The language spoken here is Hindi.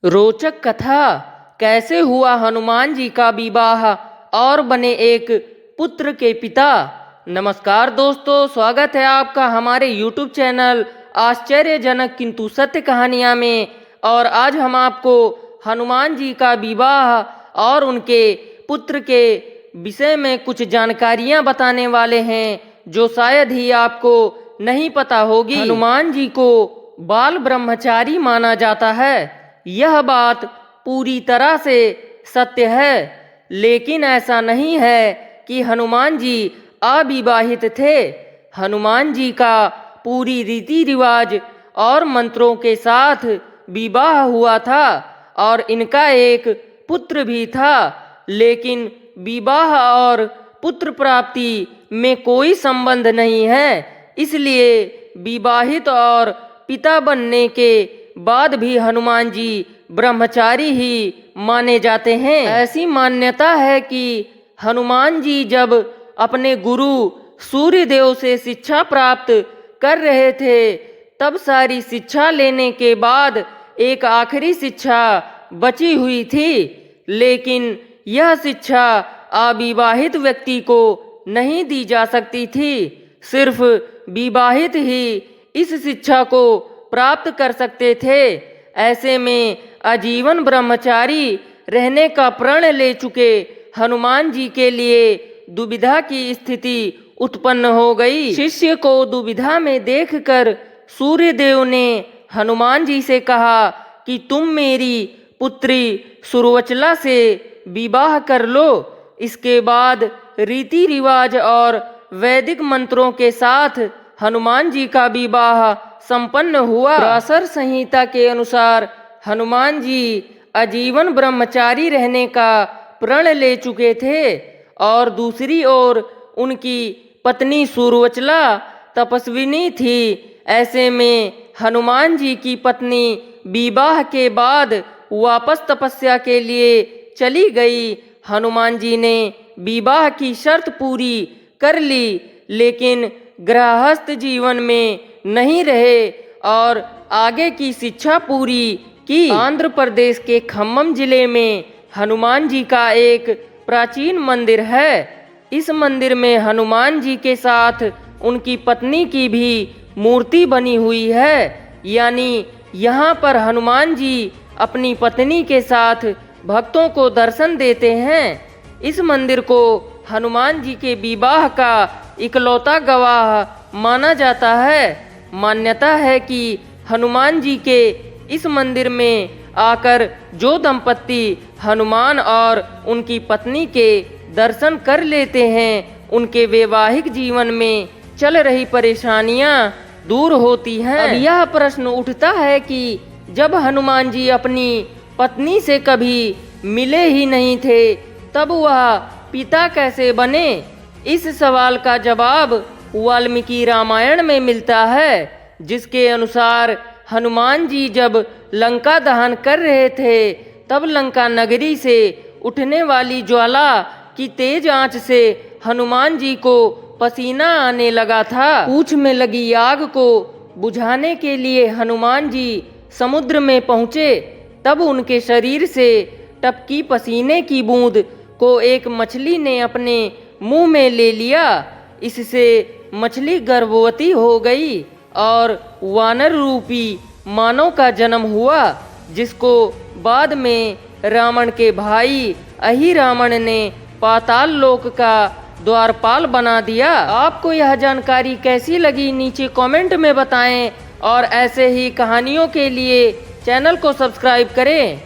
रोचक कथा। कैसे हुआ हनुमान जी का विवाह और बने एक पुत्र के पिता। नमस्कार दोस्तों, स्वागत है आपका हमारे YouTube चैनल आश्चर्यजनक किंतु सत्य कहानियाँ में। और आज हम आपको हनुमान जी का विवाह और उनके पुत्र के विषय में कुछ जानकारियाँ बताने वाले हैं जो शायद ही आपको नहीं पता होगी। हनुमान जी को बाल ब्रह्मचारी माना जाता है, यह बात पूरी तरह से सत्य है। लेकिन ऐसा नहीं है कि हनुमान जी अविवाहित थे। हनुमान जी का पूरी रीति रिवाज और मंत्रों के साथ विवाह हुआ था और इनका एक पुत्र भी था। लेकिन विवाह और पुत्र प्राप्ति में कोई संबंध नहीं है, इसलिए विवाहित और पिता बनने के बाद भी हनुमान जी ब्रह्मचारी ही माने जाते हैं। ऐसी मान्यता है कि हनुमान जी जब अपने गुरु सूर्यदेव से शिक्षा प्राप्त कर रहे थे, तब सारी शिक्षा लेने के बाद एक आखिरी शिक्षा बची हुई थी। लेकिन यह शिक्षा अविवाहित व्यक्ति को नहीं दी जा सकती थी, सिर्फ विवाहित ही इस शिक्षा को प्राप्त कर सकते थे। ऐसे में आजीवन ब्रह्मचारी रहने का प्रण ले चुके हनुमान जी के लिए दुविधा की स्थिति उत्पन्न हो गई। शिष्य को दुविधा में देखकर सूर्यदेव ने हनुमान जी से कहा कि तुम मेरी पुत्री सुरवचला से विवाह कर लो। इसके बाद रीति रिवाज और वैदिक मंत्रों के साथ हनुमान जी का विवाह संपन्न हुआ। पराशर संहिता के अनुसार हनुमान जी आजीवन ब्रह्मचारी रहने का प्रण ले चुके थे और दूसरी ओर उनकी पत्नी सुरवचला तपस्विनी थी। ऐसे में हनुमान जी की पत्नी विवाह के बाद वापस तपस्या के लिए चली गई। हनुमान जी ने विवाह की शर्त पूरी कर ली, लेकिन गृहस्थ जीवन में नहीं रहे और आगे की शिक्षा पूरी की। आंध्र प्रदेश के खम्मम जिले में हनुमान जी का एक प्राचीन मंदिर है। इस मंदिर में हनुमान जी के साथ उनकी पत्नी की भी मूर्ति बनी हुई है। यानी यहाँ पर हनुमान जी अपनी पत्नी के साथ भक्तों को दर्शन देते हैं। इस मंदिर को हनुमान जी के विवाह का इकलौता गवाह माना जाता है। मान्यता है कि हनुमान जी के इस मंदिर में आकर जो दंपत्ति हनुमान और उनकी पत्नी के दर्शन कर लेते हैं, उनके वैवाहिक जीवन में चल रही परेशानियां दूर होती हैं। अब यह प्रश्न उठता है कि जब हनुमान जी अपनी पत्नी से कभी मिले ही नहीं थे, तब वह पिता कैसे बने? इस सवाल का जवाब वाल्मीकि रामायण में मिलता है, जिसके अनुसार हनुमान जी जब लंका दहन कर रहे थे, तब लंका नगरी से उठने वाली ज्वाला की तेज आंच से हनुमान जी को पसीना आने लगा था। पूंछ में लगी आग को बुझाने के लिए हनुमान जी समुद्र में पहुँचे, तब उनके शरीर से टपकी पसीने की बूंद को एक मछली ने अपने मुंह में ले लिया। इससे मछली गर्भवती हो गई और वानर रूपी मानव का जन्म हुआ, जिसको बाद में रावण के भाई अहिरावण ने पाताल लोक का द्वारपाल बना दिया। आपको यह जानकारी कैसी लगी नीचे कमेंट में बताएं और ऐसे ही कहानियों के लिए चैनल को सब्सक्राइब करें।